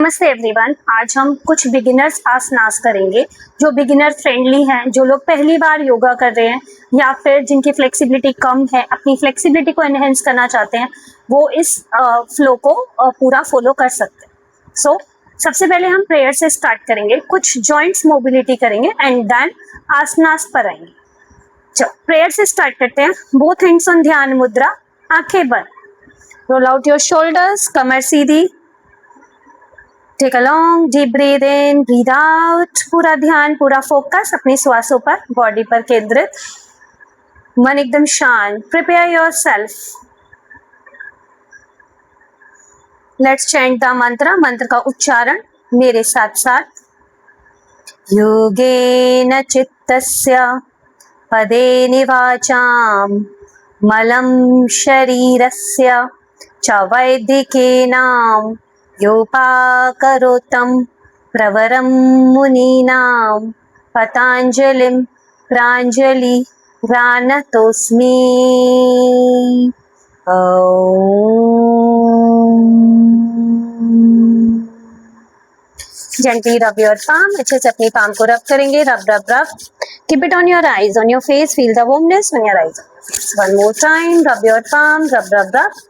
नमस्ते एवरीवन। आज हम कुछ बिगिनर्स आसनास करेंगे जो बिगिनर फ्रेंडली हैं, जो लोग पहली बार योगा कर रहे हैं या फिर जिनकी फ्लेक्सिबिलिटी कम है, अपनी फ्लेक्सिबिलिटी को एनहेंस करना चाहते हैं, वो इस फ्लो को पूरा फॉलो कर सकते हैं। सो सबसे पहले हम प्रेयर से स्टार्ट करेंगे, कुछ जॉइंट्स मोबिलिटी करेंगे एंड देन आसनास पर आएंगे। चलो प्रेयर से स्टार्ट करते हैं। बोथ हैंड्स ऑन ध्यान मुद्रा, आंखें बंद, रोल आउट योर शोल्डर्स, कमर सीधी, take a long deep breath in, breathe out. पूरा ध्यान, पूरा फोकस अपनी श्वासों पर, बॉडी पर केंद्रित, मन एकदम शांत। Prepare yourself, let's chant the मंत्र। मंत्र का उच्चारण मेरे साथ साथ। योगेन चित्तस्य पदेन वाचां मलं शरीरस्य च वैदिकेनां योपाकरोतं प्रवरं मुनीनां पतञ्जलिं प्राञ्जलि रानतोऽस्मि। Gently rub your palm, अच्छे से अपनी palm को rub करेंगे। Rub, rub, rub. Keep it on your eyes, on your face. Feel the warmness on your eyes. One more time. Rub your palm, rub, rub, rub.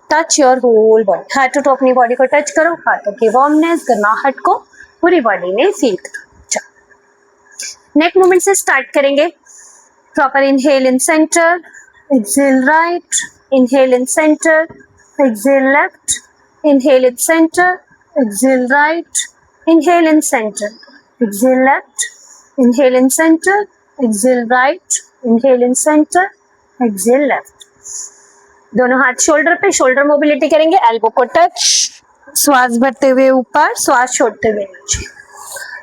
Touch your whole body. हाथों तो अपनी body को touch करो, हाथों की warmness, गर्माहट को पूरी बॉडी में फील करो। नेक मूवमेंट से स्टार्ट करेंगे। Proper inhale in centre, exhale right, inhale in centre, exhale left, inhale in centre, exhale right, inhale in center, exhale left, inhale in center, exhale right, inhale in center, exhale left. दोनों हाथ shoulder पे, shoulder mobility करेंगे, elbow को touch, श्वास भरते हुए ऊपर, श्वास छोड़ते हुए नीचे,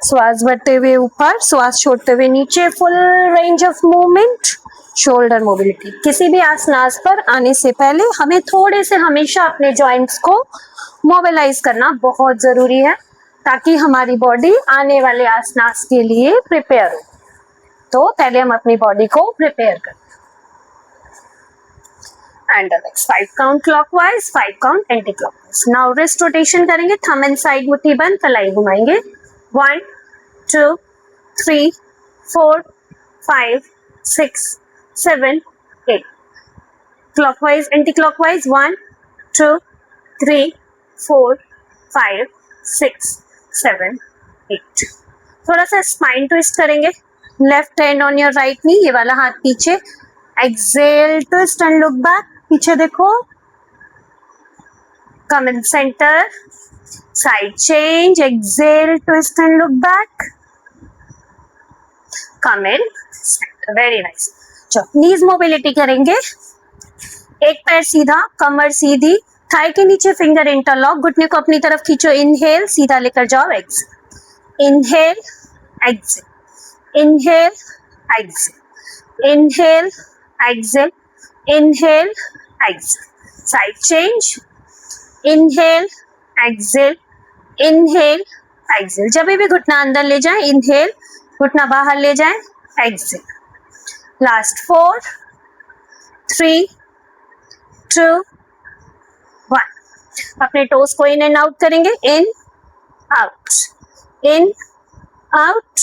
श्वास भरते हुए ऊपर, श्वास छोड़ते हुए नीचे। Full range of movement, shoulder mobility. किसी भी आसनास पर आने से पहले हमें थोड़े से हमेशा अपने जॉइंट्स को मोबिलाइज करना बहुत जरूरी है, ताकि हमारी बॉडी आने वाले आसनास के लिए प्रिपेयर हो। तो पहले हम अपनी बॉडी को प्रिपेयर करें। And 5 count clockwise, 5 count anti clockwise. Now wrist rotation करेंगे, थंब एंड साइड मुट्ठी बंद, कलाई घुमाएंगे। 1 2 3 4 5 6 7 8। Clockwise anti clockwise 1 2 3 4 5 6 7 8। थोड़ा सा स्पाइन ट्विस्ट करेंगे। Left hand on your right knee, ये वाला हाथ पीछे। Exhale twist and look back, पीछे देखो। Come in centre, side change, exhale twist and look back, come in centre. Very nice. चलो नीज मोबिलिटी करेंगे। एक पैर सीधा, कमर सीधी, थाई के नीचे फिंगर इंटरलॉक, घुटने को अपनी तरफ खींचो। इनहेल, सीधा लेकर जाओ, exhale, inhale exhale, inhale exhale, inhale exhale, inhale exhale. Side change, inhale exhale, inhale exhale. जब भी घुटना अंदर ले जाएं, इनहेल, घुटना बाहर ले जाएं, एक्सेल। लास्ट 4 3 2 1। अपने टोस को इन एंड आउट करेंगे। In out, in out,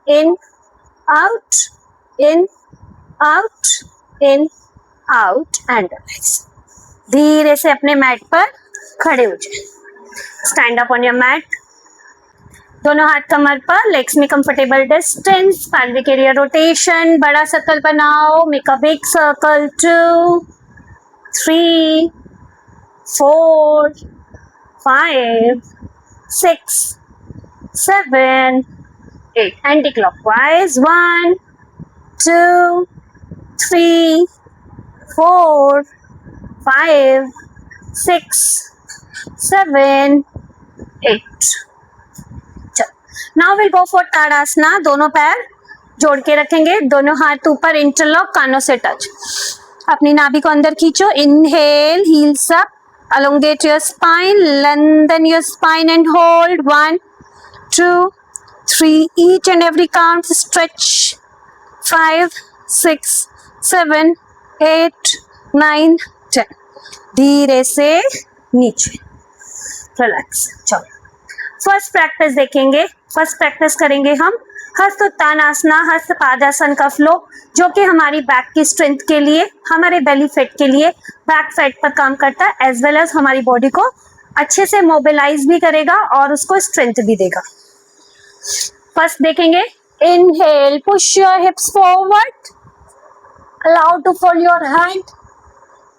in out, in out, in out and relax. धीरे से अपने मैट पर खड़े हो जाए। Stand up on your mat. दोनों हाथ कमर पर, लेग्स में comfortable distance, pelvic area rotation. बड़ा सर्कल बनाओ, make a big circle. 2 3 4 5 6 7 8। Anticlockwise 1 2 3 4 5 6 7 8। चलो नाउ विल गो फॉर ताड़ासना। दोनों पैर जोड़ के रखेंगे, दोनों हाथ ऊपर, इंटरलॉक, कानों से टच। अपनी नाभि को अंदर खींचो। Inhale, heels up, elongate your spine, lengthen your spine and hold. 1 2 3, each and every count, stretch. 5 6 7 8 9 10। धीरे से नीचे, रिलैक्स। चलो फर्स्ट प्रैक्टिस देखेंगे, फर्स्ट प्रैक्टिस करेंगे हम हस्तोत्तानासना, हस्त पादासन का फ्लो, जो कि हमारी बैक की स्ट्रेंथ के लिए, हमारे बेली फैट के लिए, बैक फैट पर काम करता है, एज वेल एज हमारी बॉडी को अच्छे से मोबिलाइज भी करेगा और उसको स्ट्रेंथ भी देगा। फर्स्ट देखेंगे, inhale, push your hips forward, allow to fold your hand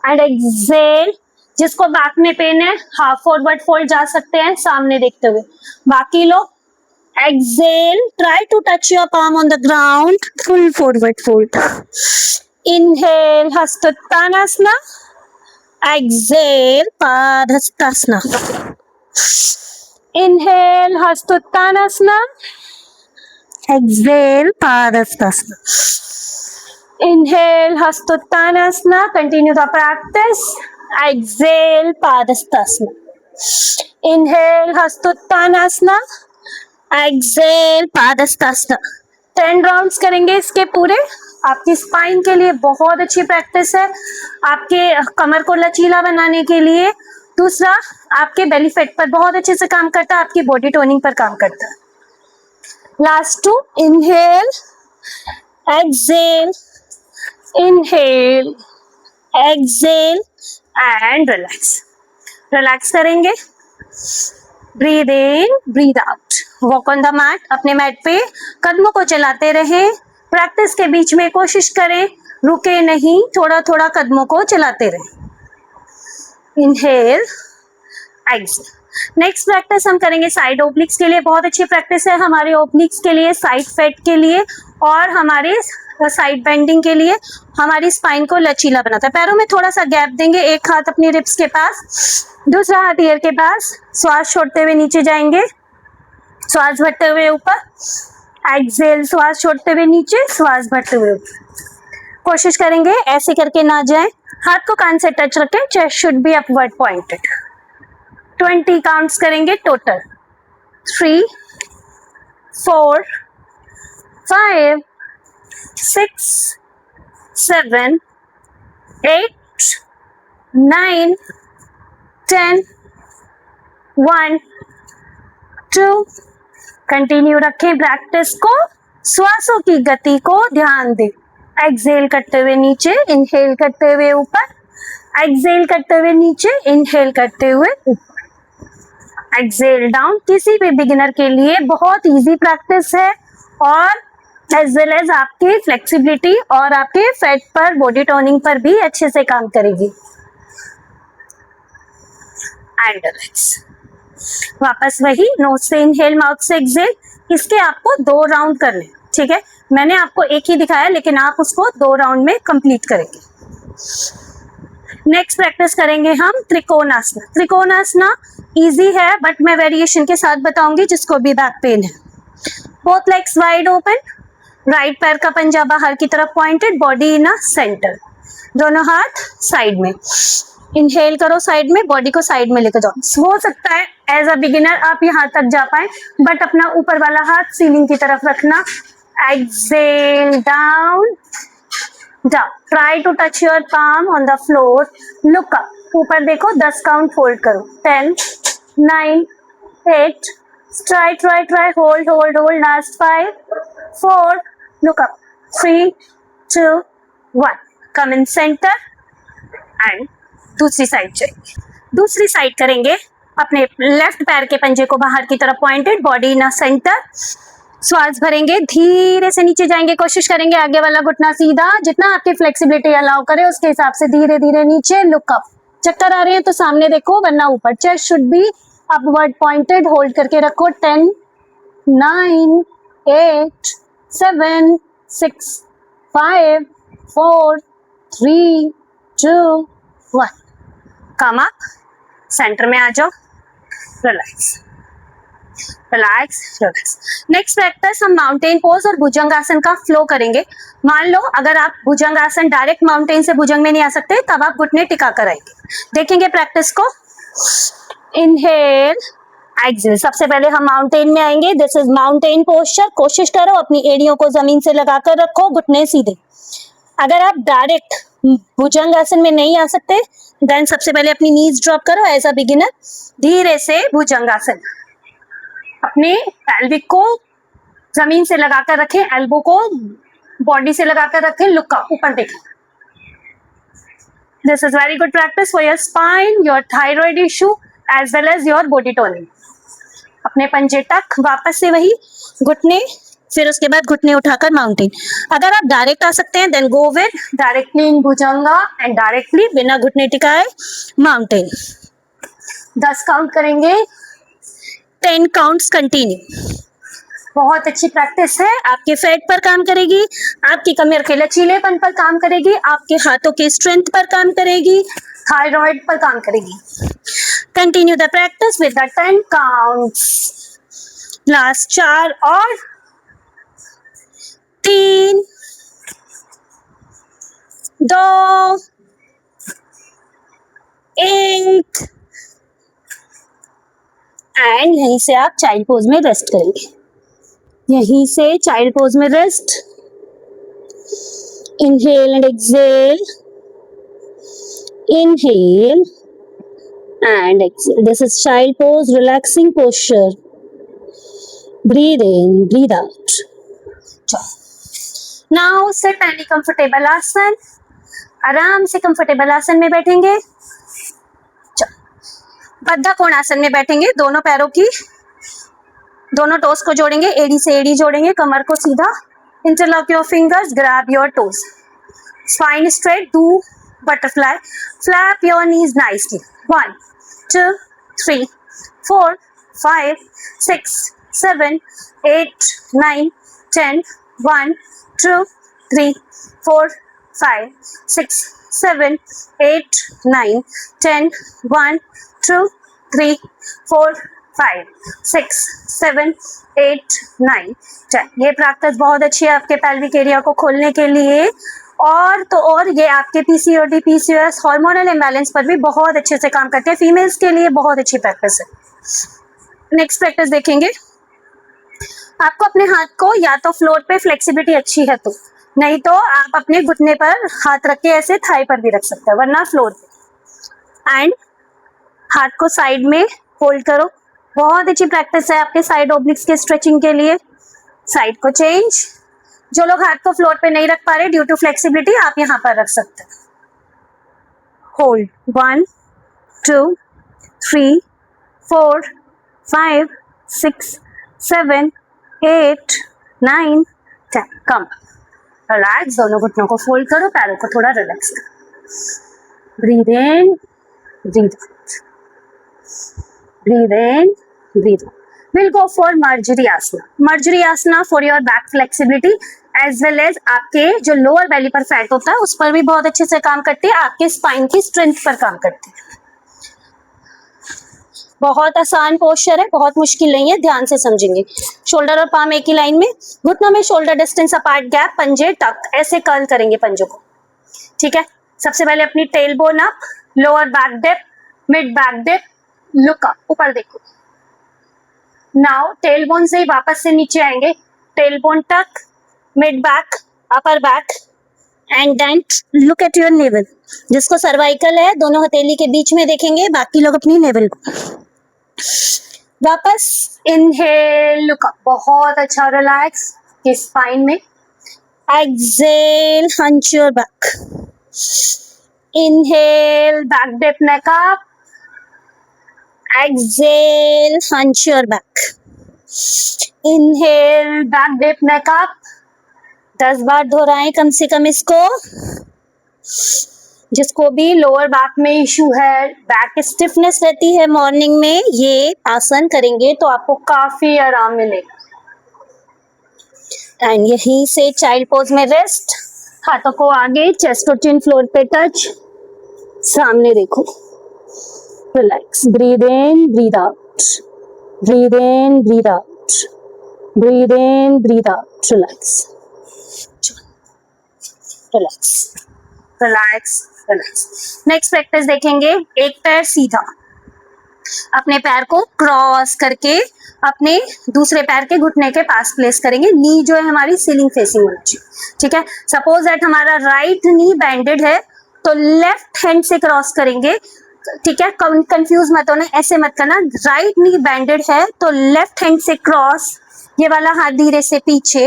and exhale. जिसको बैक में पेन है हाफ फॉरवर्ड फोल्ड जा सकते हैं सामने देखते हुए, बाकी लोग exhale, try to touch your palm on the ground, full forward fold. Inhale, Hastottanasana. Exhale, Padhastasana. Inhale, Hastottanasana. Exhale, Padhastasana. Inhale, Hastottanasana. Continue the practice. Exhale, Padhastasana. Inhale, Hastottanasana. Exhale, Padahastasana. 10 rounds करेंगे इसके पूरे। आपकी spine के लिए बहुत अच्छी practice है, आपके कमर को लचीला बनाने के लिए। दूसरा, आपके बेली फैट पर बहुत अच्छे से काम करता है, आपकी बॉडी टोनिंग पर काम करता है। Last 2, inhale, exhale, inhale, exhale and relax. Relax करेंगे, breathe in, breathe out. Walk on the mat, अपने मैट पे कदमों को चलाते रहें। प्रैक्टिस के बीच में कोशिश करें रुके नहीं, थोड़ा थोड़ा कदमों को चलाते रहें। Inhale, Excel. नेक्स्ट प्रैक्टिस हम करेंगे साइड ओब्लिक्स के लिए। बहुत अच्छी प्रैक्टिस है हमारे ओब्लिक्स के लिए, साइड फैट के लिए और हमारे साइड बेंडिंग के लिए। हमारी स्पाइन को लचीला बनाता है। पैरों में थोड़ा सा गैप देंगे, एक हाथ अपनी रिब्स के पास, दूसरा हाथ ईयर के पास। श्वास छोड़ते हुए नीचे जाएंगे, श्वास भरते हुए ऊपर, एक्सेल, श्वास छोड़ते हुए नीचे, श्वास भरते हुए ऊपर। कोशिश करेंगे ऐसे करके ना जाए, हाथ को कान से टच रखें, chest should be upward pointed. 20 counts करेंगे टोटल। 3, 4, 5, 6, 7, 8, 9, 10, 1, 2। कंटिन्यू रखें प्रैक्टिस को, श्वासों की गति को ध्यान दें। एक्सेल करते हुए नीचे, इनहेल करते हुए ऊपर, एक्सेल करते हुए नीचे, इनहेल करते हुए ऊपर, एक्सेल डाउन। किसी भी बिगिनर के लिए बहुत इजी प्रैक्टिस है और एज वेल एज आपकी फ्लेक्सिबिलिटी और आपके फैट पर, बॉडी टोनिंग पर भी अच्छे से काम करेगी। And relax. वापस वही, नोज से इनहेल, माउथ से एक्सेल। इसके आपको 2 राउंड करने, ठीक है। मैंने आपको एक ही दिखाया, लेकिन आप उसको 2 राउंड में कंप्लीट करेंगे। नेक्स्ट प्रैक्टिस करेंगे हम त्रिकोणासना। त्रिकोणासना इजी है, बट मैं वेरिएशन के साथ बताऊंगी जिसको भी बैक पेन है। Both legs wide open, right पैर का पंजा बाहर की तरफ pointed, body in a centre, दोनों हाथ साइड में। इनहेल करो साइड में, बॉडी को साइड में लेकर जाओ। हो सकता है एज अ बिगिनर आप यहाँ तक जा पाए, बट अपना ऊपर वाला हाथ सीलिंग की तरफ रखना। Exhale, down, down. Try to touch your palm on the floor, look up, ऊपर देखो, 10 काउंट होल्ड करो। 10, 9, 8, try, hold, last 5, 4, look up, 3, 2, 1। Come in centre and दूसरी साइड चाहिए। दूसरी साइड करेंगे, अपने लेफ्ट पैर के पंजे को बाहर की तरफ पॉइंटेड, बॉडी इन सेंटर। श्वास भरेंगे, धीरे से नीचे जाएंगे, कोशिश करेंगे आगे वाला घुटना सीधा, जितना आपकी फ्लेक्सिबिलिटी अलाउ करे उसके हिसाब से धीरे धीरे नीचे। लुक अप, चक्कर आ रहे हैं तो सामने देखो वरना ऊपर। Chest should be upward pointed, hold करके रखो। 10, 9, 8, 7, 6, 5, 4, 3, 2, 1। कम अप, सेंटर में आ जाओ, relax, relax, relax. Next practice हम माउंटेन पोज और भुजंगासन का फ्लो करेंगे। मान लो अगर आप भुजंगासन डायरेक्ट माउंटेन से भुजंग में नहीं आ सकते, तब आप घुटने टिका कर आएंगे। देखेंगे प्रैक्टिस को। Inhale, exhale. सबसे पहले हम माउंटेन में आएंगे। This is mountain posture. कोशिश करो अपनी एड़ियों को जमीन से लगाकर रखो, घुटने सीधे। अगर आप डायरेक्ट भुजंगासन में नहीं आ सकते, देन सबसे पहले अपनी नीज ड्रॉप करो एज अ बिगिनर, धीरे से भुजंगासन। अपने पेल्विक को जमीन से लगाकर रखें, एल्बो को बॉडी से लगाकर रखें, लुक अप, ऊपर देखें. This is very good practice for your spine, your thyroid issue as well as your body toning. अपने पंजे तक वापस से वही घुटने, फिर उसके बाद घुटने उठाकर माउंटेन. अगर आप डायरेक्ट आ सकते हैं then go with directly in Bhujanga and directly बिना घुटने टिकाए माउंटेन. 10 काउंट करेंगे, 10 काउंट्स कंटिन्यू. बहुत अच्छी प्रैक्टिस है. आपके फैट पर काम करेगी, आपकी कमर के लचीलेपन पर काम करेगी, आपके हाथों के स्ट्रेंथ पर काम करेगी, थायराइड पर काम करेगी. Continue the practice with the 10 counts. Last 4 और 3, 2, 1 एंड यहीं से आप चाइल्ड पोज में रेस्ट करेंगे. यहीं से चाइल्ड पोज में rest. Inhale and exhale, inhale and exhale. This is child pose, relaxing posture. Breathe in, breathe out. Now sit any comfortable asana. आराम से कंफर्टेबल आसन में बैठेंगे. बद्धा कोण आसन में बैठेंगे. दोनों पैरों की, दोनों टोस को जोड़ेंगे, एड़ी से एड़ी जोड़ेंगे, कमर को सीधा. Interlock your fingers, grab your toes, spine straight, do butterfly, flap your knees nicely. 1 2 3 4 5 6 7 8 9 10. 1 2 3 4 5 6 7 8 9 10. 1 2 3 4 5 6 7 8 9 10. ये प्रैक्टिस बहुत अच्छी है आपके पेल्विक एरिया को खोलने के लिए. और तो और ये आपके पीसीओडी, पीसीओएस, हार्मोनल इम्बैलेंस पर भी बहुत अच्छे से काम करते हैं. फीमेल्स के लिए बहुत अच्छी प्रैक्टिस है. नेक्स्ट प्रैक्टिस देखेंगे. आपको अपने हाथ को या तो फ्लोर पे, फ्लेक्सिबिलिटी अच्छी है तो, नहीं तो आप अपने घुटने पर हाथ रख के ऐसे थाई पर भी रख सकते हैं, वरना फ्लोर पे. एंड हाथ को साइड में होल्ड करो. बहुत अच्छी प्रैक्टिस है आपके साइड ओब्लिक्स के स्ट्रेचिंग के लिए. साइड को चेंज. जो लोग हाथ को फ्लोर पे नहीं रख पा रहे ड्यू टू फ्लेक्सिबिलिटी, आप यहाँ पर रख सकते हैं. होल्ड. 1 2 3 4 5 6 7 8 9 10. कम. रिलैक्स. दोनों घुटनों को फोल्ड करो, पैरों को थोड़ा रिलैक्स करो. Breathe in, breathe out. Breathe in, breathe out. We'll go for Marjari Asana. Marjari Asana for your back flexibility as well as आपके जो लोअर बेली पर फैट होता है उस पर भी बहुत अच्छे से काम करती है. आपके स्पाइन की स्ट्रेंथ पर काम करती है. बहुत आसान पोस्चर है, बहुत मुश्किल नहीं है, ध्यान से समझेंगे. शोल्डर और पाम एक ही लाइन में, घुटनों में शोल्डर डिस्टेंस अपार्ट गैप, पंजे टक, ऐसे कर्ल करेंगे पंजों को. ठीक है. सबसे पहले अपनी tailbone up, lower back dip, mid back dip, look up, ऊपर देखो. नाउ टेल बोन से ही वापस से नीचे आएंगे. Tailbone tuck, mid back, upper back and then look at your navel. जिसको सर्वाइकल है दोनों हथेली के बीच में देखेंगे, बाकी लोग अपनी नेवल को. वापस इनहेल, लुक अप, बहुत अच्छा रिलैक्स के स्पाइन में. Exhale, hunch your back. Inhale, back dip, neck up. Exhale, hunch your back. Inhale, back dip, neck up. 10 बार दोहराएं कम से कम इसको. जिसको भी लोअर बैक में इशू है, बैक स्टिफनेस रहती है मॉर्निंग में, ये आसन करेंगे तो आपको काफी आराम मिलेगा. एंड यहीं से चाइल्ड पोज में रेस्ट. हाथों को आगे, चेस्ट और चिन फ्लोर पे टच. सामने देखो. Relax. Breathe in, breathe out. Breathe in, breathe out. Breathe in, breathe out. Relax. Relax. Relax. Relax. Next practice देखेंगे. एक पैर सीधा. अपने पैर को क्रॉस करके अपने दूसरे पैर के घुटने के पास प्लेस करेंगे. नी जो है हमारी सीलिंग फेसिंग होनी चाहिए. ठीक है. सपोज दैट हमारा राइट नी बैंडेड है तो लेफ्ट हैंड से क्रॉस करेंगे. ठीक है, कंफ्यूज मत होना, ऐसे मत करना। राइट नी बैंडेड है तो लेफ्ट हैंड से क्रॉस, ये वाला हाथ धीरे से पीछे,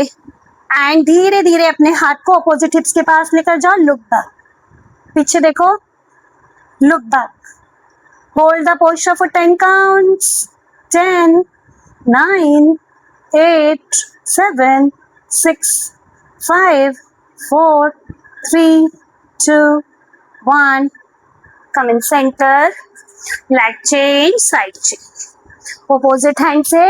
एंड धीरे धीरे अपने हाथ को अपोजिट हिप्स के पास लेकर जाओ। लुक बैक, पीछे देखो, look back, hold the posture for 10 counts. 10, 9, 8, 7, 6, 5, 4, 3, 2, 1. Come in center, leg change, side change. Opposite hand से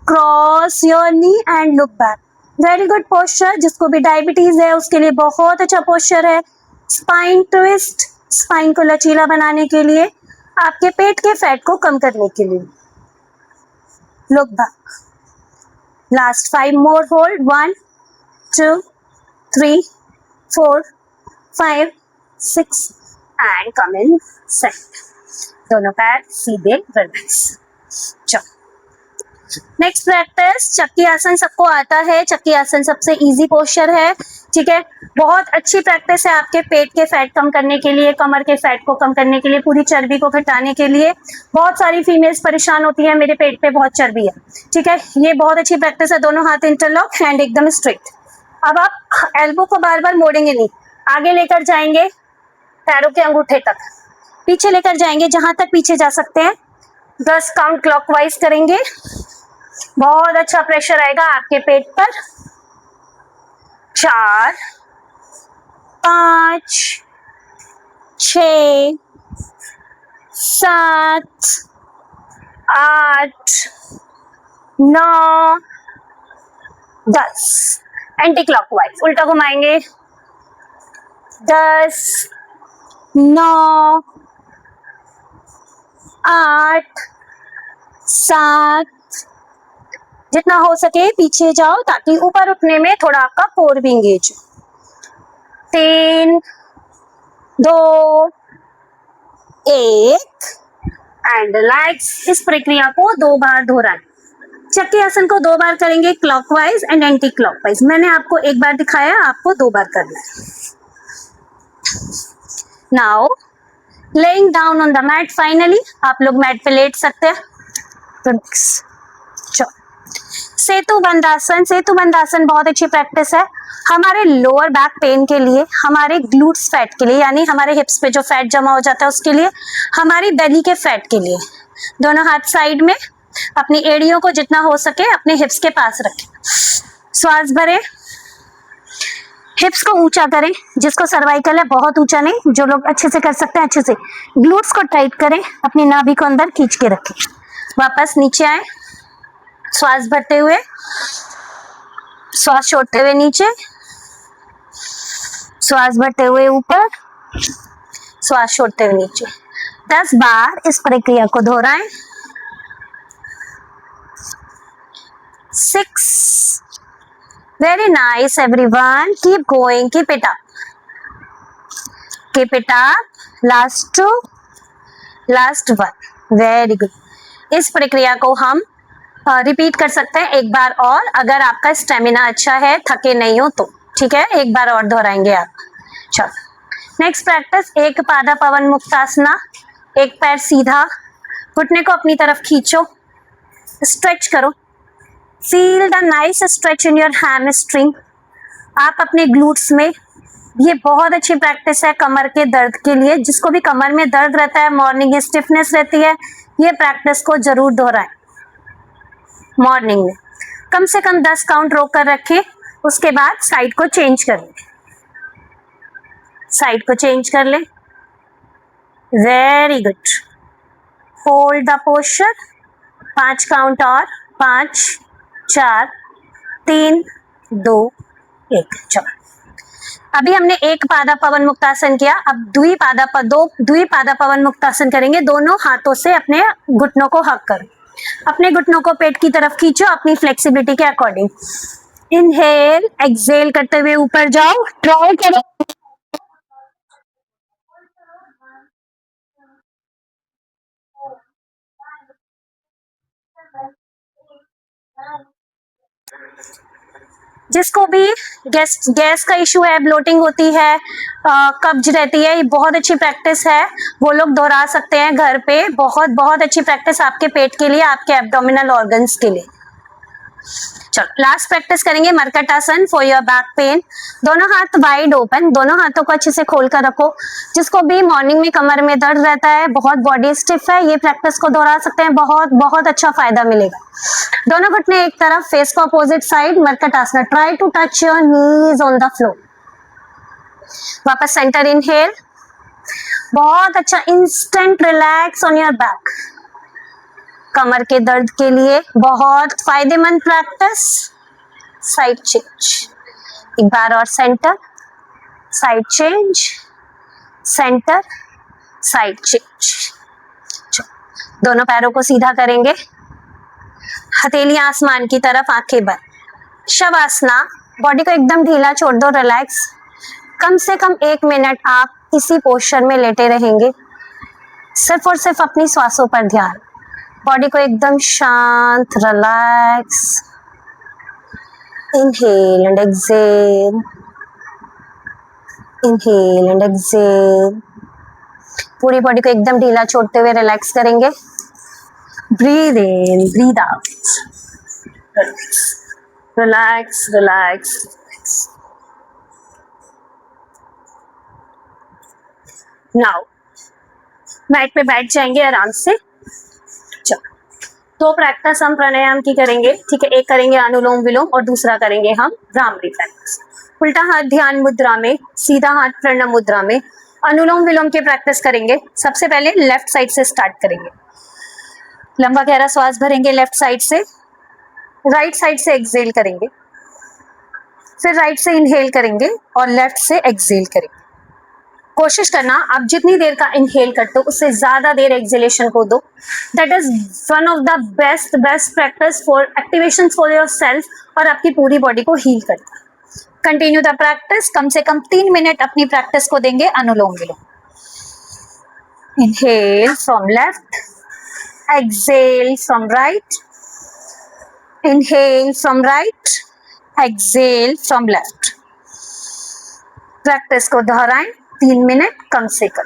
cross your knee and look back. Very good posture. जिसको भी डायबिटीज है उसके लिए बहुत अच्छा पोस्चर है। स्पाइन ट्विस्ट, स्पाइन को लचीला बनाने के लिए, आपके पेट के फैट को कम करने के लिए। Look back, last 5 more hold, 1, 2, 3, 4, 5, 6 and come in set. दोनों पैर सीधे रिलैक्स। चलो नेक्स्ट प्रैक्टिस, चक्की आसन सबको आता है। चक्की आसन सबसे इजी पोस्चर है, ठीक है। बहुत अच्छी प्रैक्टिस है आपके पेट के फैट कम करने के लिए, कमर के फैट को कम करने के लिए, पूरी चर्बी को घटाने के लिए। बहुत सारी फीमेल्स परेशान होती है, मेरे पेट पे बहुत चर्बी है, ठीक है। ये बहुत अच्छी प्रैक्टिस है। दोनों हाथ इंटरलॉक, हैंड एकदम स्ट्रेट। अब आप एल्बो को बार बार मोड़ेंगे नहीं, आगे लेकर जाएंगे पैरों के अंगूठे तक, पीछे लेकर जाएंगे जहां तक पीछे जा सकते हैं। 10 काउंट क्लॉकवाइज करेंगे। बहुत अच्छा प्रेशर आएगा आपके पेट पर। 4, 5, 6, 7, 8, 9, 10। एंटी क्लॉकवाइज उल्टा घुमाएंगे। 10, 9, 8, 7, जितना हो सके पीछे जाओ ताकि ऊपर उठने में थोड़ा आपका कोर भी इंगेज हो। 3, 2, 1 एंड रिलैक्स। इस प्रक्रिया को 2 बार दोहराएं। चक्की आसन को 2 बार करेंगे, क्लॉकवाइज एंड एंटी क्लॉकवाइज। मैंने आपको 1 बार दिखाया, आपको 2 बार करना है। Now laying down on the mat, finally आप लोग मैट पे लेट सकते हैं। सेतु बंदासन, सेतु बंदासन बहुत अच्छी प्रैक्टिस है हमारे लोअर बैक पेन के लिए, हमारे ग्लूट्स फैट के लिए, यानी हमारे हिप्स पे जो फैट जमा हो जाता है उसके लिए, हमारी बेली के फैट के लिए। दोनों हाथ साइड में, अपनी एड़ियों को जितना हो सके अपने हिप्स के पास रखें। श्वास भरें, हिप्स को ऊंचा करें, जिसको सर्वाइकल है बहुत ऊंचा नहीं, जो लोग अच्छे से कर सकते हैं अच्छे से। ग्लूट्स को टाइट करें, अपनी नाभि को अंदर खींच के रखें। वापस नीचे आए, श्वास भरते हुए, श्वास छोड़ते हुए नीचे, श्वास भरते हुए ऊपर, श्वास छोड़ते हुए नीचे। 10 बार इस प्रक्रिया को दोहराएं। 6, very nice everyone, keep going, keep it up, keep it up, last 2, last 1, very good। इस प्रक्रिया को हम रिपीट कर सकते हैं 1 बार और, अगर आपका स्टेमिना अच्छा है, थके नहीं हो तो, ठीक है। 1 बार और दोहराएंगे आप। चलो नेक्स्ट प्रैक्टिस, एक पादा पवन मुक्तासना। एक पैर सीधा, घुटने को अपनी तरफ खींचो, स्ट्रेच करो। Feel the nice stretch in your hamstring. आप अपने ग्लूट्स में, ये बहुत अच्छी प्रैक्टिस है कमर के दर्द के लिए। जिसको भी कमर में दर्द रहता है, मॉर्निंग स्टिफनेस रहती है, ये प्रैक्टिस को जरूर दोहराएं। मॉर्निंग में कम से कम 10 काउंट रोक कर रखें। उसके बाद साइड को चेंज कर लें, साइड को चेंज कर लें। Very good, hold the posture. 5 count और, 5, 4, 3, 2, 1। चलो अभी हमने एक पादा पवन मुक्तासन किया, अब द्विपादा पवन मुक्तासन करेंगे। दोनों हाथों से अपने घुटनों को हक करो, अपने घुटनों को पेट की तरफ खींचो अपनी फ्लेक्सिबिलिटी के अकॉर्डिंग। इनहेल, एक्सहेल करते हुए ऊपर जाओ, ट्राई करो। जिसको भी गैस का इशू है, ब्लोटिंग होती है, कब्ज रहती है, ये बहुत अच्छी प्रैक्टिस है, वो लोग दोहरा सकते हैं घर पे। बहुत बहुत अच्छी प्रैक्टिस आपके पेट के लिए, आपके एब्डोमिनल ऑर्गन्स के लिए। चलो लास्ट प्रैक्टिस करेंगे मरकट आसन फॉर योर बैक पेन। दोनों हाथ वाइड ओपन, दोनों हाथों को अच्छे से खोल कर रखो। जिसको भी मॉर्निंग में कमर में दर्द रहता है, बहुत बॉडी स्टिफ है, ये प्रैक्टिस को दोहरा सकते हैं, बहुत बहुत अच्छा फायदा मिलेगा। दोनों घुटने एक तरफ, फेस को अपोजिट साइड, मरकट आसन। Try to touch your knees on the floor. वापस सेंटर इनहेल, बहुत अच्छा, instant relax on your back. कमर के दर्द के लिए बहुत फायदेमंद प्रैक्टिस। साइड चेंज, एक बार और centre, side change, centre, side change. दोनों पैरों को सीधा करेंगे, हथेली आसमान की तरफ, आंखें बंद। शवासना, बॉडी को एकदम ढीला छोड़ दो, रिलैक्स। कम से कम 1 मिनट आप इसी पोस्चर में लेटे रहेंगे, सिर्फ और सिर्फ अपनी श्वासों पर ध्यान। बॉडी को एकदम शांत, relax. Inhale and exhale, inhale and exhale. पूरी बॉडी को एकदम ढीला छोड़ते हुए रिलैक्स करेंगे। Breathe in, breathe out, relax, relax, relax. Now mat पे बैठ जाएंगे आराम से। दो प्रैक्टिस हम प्राणायाम की करेंगे, ठीक है। एक करेंगे अनुलोम विलोम और दूसरा करेंगे हम भ्रामरी प्रैक्टिस। उल्टा हाथ ध्यान मुद्रा में, सीधा हाथ प्रणव मुद्रा में। अनुलोम विलोम के प्रैक्टिस करेंगे। सबसे पहले लेफ्ट साइड से स्टार्ट करेंगे। लंबा गहरा श्वास भरेंगे लेफ्ट साइड से, राइट साइड से एक्सहेल करेंगे, फिर राइट से इनहेल करेंगे और लेफ्ट से एक्सहेल करेंगे। कोशिश करना आप जितनी देर का इनहेल करते हो उससे ज्यादा देर एक्सहेलेशन को दो। That is one of the best practice for activation for your self और आपकी पूरी बॉडी को हील करता है। कंटिन्यू द प्रैक्टिस, कम से कम 3 मिनट अपनी प्रैक्टिस को देंगे अनुलोम विलोम। Inhale from left, exhale from right, inhale from right, exhale from left. Practice को दोहराएं 3 मिनट कम से कम।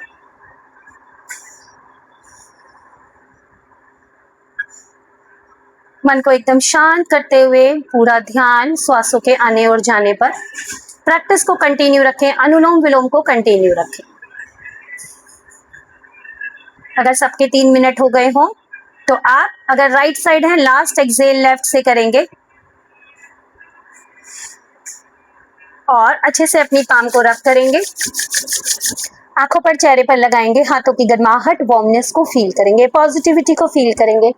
मन को एकदम शांत करते हुए पूरा ध्यान श्वासों के आने और जाने पर प्रैक्टिस को कंटिन्यू रखें, अनुलोम विलोम को कंटिन्यू रखें। अगर सबके 3 मिनट हो गए हों तो आप, अगर राइट साइड है, लास्ट एक्सहेल लेफ्ट से करेंगे और अच्छे से अपनी पाम को रब करेंगे। आंखों पर, चेहरे पर लगाएंगे, हाथों की गर्माहट, वार्मनेस को फील करेंगे, पॉजिटिविटी को फील करेंगे।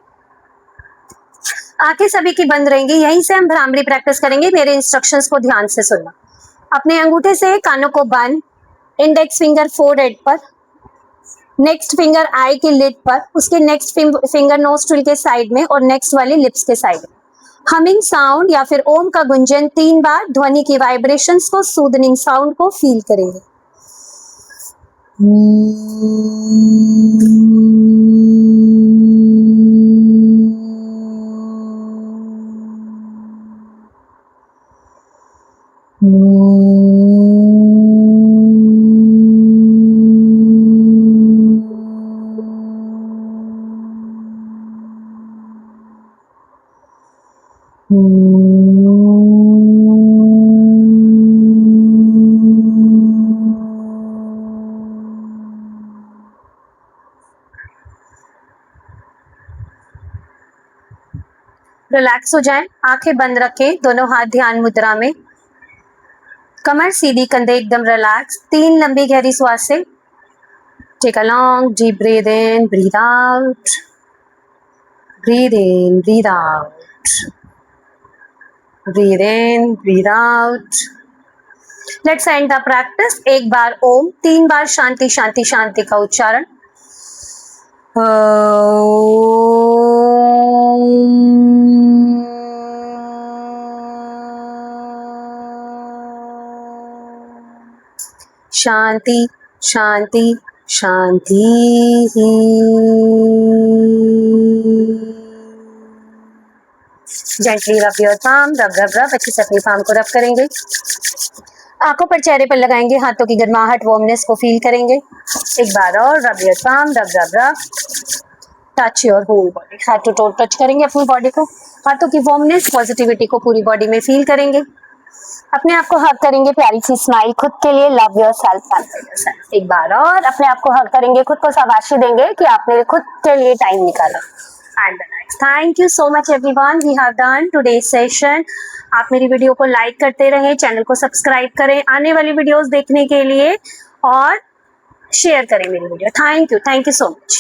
आंखें सभी की बंद रहेंगी। यहीं से हम भ्रामरी प्रैक्टिस करेंगे। मेरे इंस्ट्रक्शंस को ध्यान से सुनना। अपने अंगूठे से कानों को बंद, इंडेक्स फिंगर फोरहेड पर, नेक्स्ट फिंगर आई की लिड पर, उसके नेक्स्ट फिंगर नोस्ट्रिल के साइड में और नेक्स्ट वाली लिप्स के साइड में। हमिंग साउंड या फिर ओम का गुंजन 3 बार, ध्वनि की वाइब्रेशंस को, सूदनिंग साउंड को फील करेंगे। रिलैक्स हो जाएं, आंखें बंद रखें, दोनों हाथ ध्यान मुद्रा में, कमर सीधी, कंधे एकदम रिलैक्स। 3 लंबी गहरी श्वासें। Take a long deep breath in, breathe out, breath in, breathe out, breath in, breathe out. Let's end the practice. एक बार ओम, 3 बार शांति शांति शांति का उच्चारण। शांति शांति शांति। Gently rub your palm, rub rub रब, अच्छे से अपनी पाम को रब करेंगे। आंखों पर चेहरे पर लगाएंगे, हाथों की गर्माहट वार्मनेस को फील करेंगे। एक बार और rub your palm, rub rub rub, touch your whole body, head to toe touch करेंगे अपनी बॉडी को, हाथों की वार्मनेस पॉजिटिविटी को पूरी बॉडी में फील करेंगे। अपने आप को हग करेंगे, प्यारी सी स्माइल खुद के लिए, लव योरसेल्फ, पैम्पर योरसेल्फ। एक बार और अपने आप को हग करेंगे, खुद को शाबाशी देंगे कि आपने खुद के लिए टाइम निकाला। And thank you so much everyone, we have done today session. आप मेरी वीडियो को लाइक करते रहें, चैनल को सब्सक्राइब करें आने वाली वीडियोस देखने के लिए, और शेयर करें मेरी video. Thank you so much.